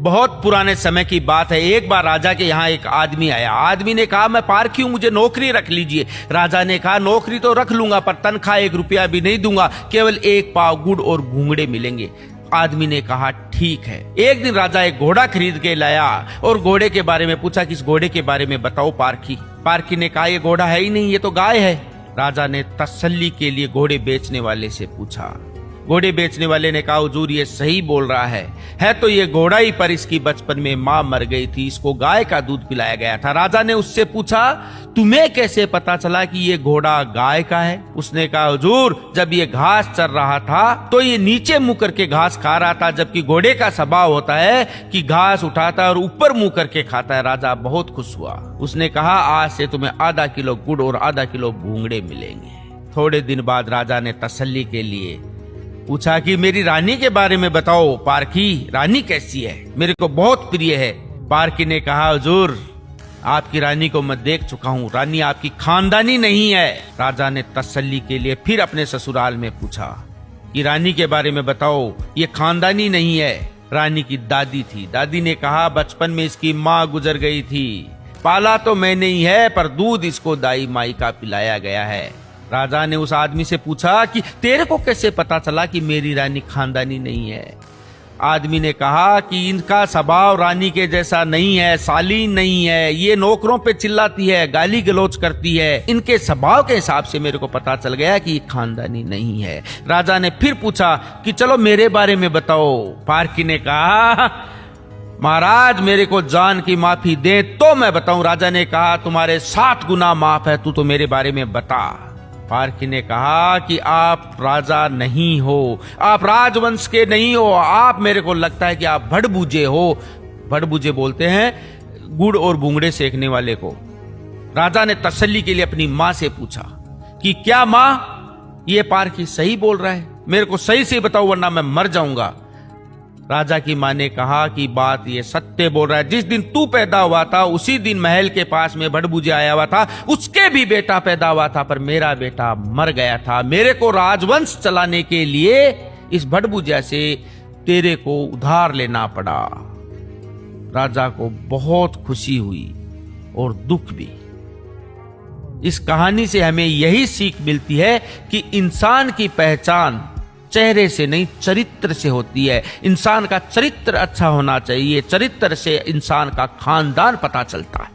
बहुत पुराने समय की बात है। एक बार राजा के यहाँ एक आदमी आया। आदमी ने कहा, मैं पारखी हूं, मुझे नौकरी रख लीजिए। राजा ने कहा, नौकरी तो रख लूंगा, पर तनख्वाह 1 रुपया भी नहीं दूंगा, केवल 1 पाव गुड़ और घूंगड़े मिलेंगे। आदमी ने कहा, ठीक है। एक दिन राजा एक घोड़ा खरीद के लाया और घोड़े के बारे में पूछा कि इस घोड़े के बारे में बताओ पारखी। पारखी ने कहा, ये घोड़ा है ही नहीं, ये तो गाय है। राजा ने तसल्ली के लिए घोड़े बेचने वाले से पूछा। घोड़े बेचने वाले ने कहा, हुजूर ये सही बोल रहा है तो ये घोड़ा ही, पर इसकी बचपन में मां मर गई थी, इसको गाय का दूध पिलाया गया था। राजा ने उससे पूछा, तुम्हें कैसे पता चला कि ये घोड़ा गाय का है? उसने कहा, हुजूर जब ये घास चर रहा था तो ये नीचे मुंह करके घास खा रहा था, जबकि घोड़े का स्वभाव होता है कि घास उठाता है और ऊपर मुंह करके खाता है। राजा बहुत खुश हुआ। उसने कहा, आज से तुम्हें आधा किलो गुड़ और आधा किलो घूंगड़े मिलेंगे। थोड़े दिन बाद राजा ने तसल्ली के लिए पूछा कि मेरी रानी के बारे में बताओ पारखी, रानी कैसी है, मेरे को बहुत प्रिय है। पारखी ने कहा, हुजूर आपकी रानी को मैं देख चुका हूँ, रानी आपकी खानदानी नहीं है। राजा ने तसल्ली के लिए फिर अपने ससुराल में पूछा कि रानी के बारे में बताओ, ये खानदानी नहीं है, रानी की दादी थी। दादी ने कहा, बचपन में इसकी माँ गुजर गई थी, पाला तो मैंने ही है, पर दूध इसको दाई माई का पिलाया गया है। राजा ने उस आदमी से पूछा कि तेरे को कैसे पता चला कि मेरी रानी खानदानी नहीं है? आदमी ने कहा कि इनका स्वभाव रानी के जैसा नहीं है, शालीन नहीं है, ये नौकरों पे चिल्लाती है, गाली गलौज करती है, इनके स्वभाव के हिसाब से मेरे को पता चल गया कि ये खानदानी नहीं है। राजा ने फिर पूछा कि चलो मेरे बारे में बताओ। पारखी ने कहा, महाराज मेरे को जान की माफी दे तो मैं बताऊं। राजा ने कहा, तुम्हारे 7 गुना माफ है, तू तो मेरे बारे में बता। पारखी ने कहा कि आप राजा नहीं हो, आप राजवंश के नहीं हो, आप मेरे को लगता है कि आप भड़बूजे हो। भड़बूजे बोलते हैं गुड़ और घूंगड़े सेकने वाले को। राजा ने तसल्ली के लिए अपनी मां से पूछा कि क्या मां ये पारखी सही बोल रहा है, मेरे को सही से बताओ वरना मैं मर जाऊंगा। राजा की मां ने कहा कि बात ये सत्य बोल रहा है, जिस दिन तू पैदा हुआ था उसी दिन महल के पास में भड़बूजे आया हुआ था, उसके भी बेटा पैदा हुआ था, पर मेरा बेटा मर गया था। मेरे को राजवंश चलाने के लिए इस भड़बूजा से तेरे को उधार लेना पड़ा। राजा को बहुत खुशी हुई और दुख भी। इस कहानी से हमें यही सीख मिलती है कि इंसान की पहचान चेहरे से नहीं चरित्र से होती है। इंसान का चरित्र अच्छा होना चाहिए, चरित्र से इंसान का खानदान पता चलता है।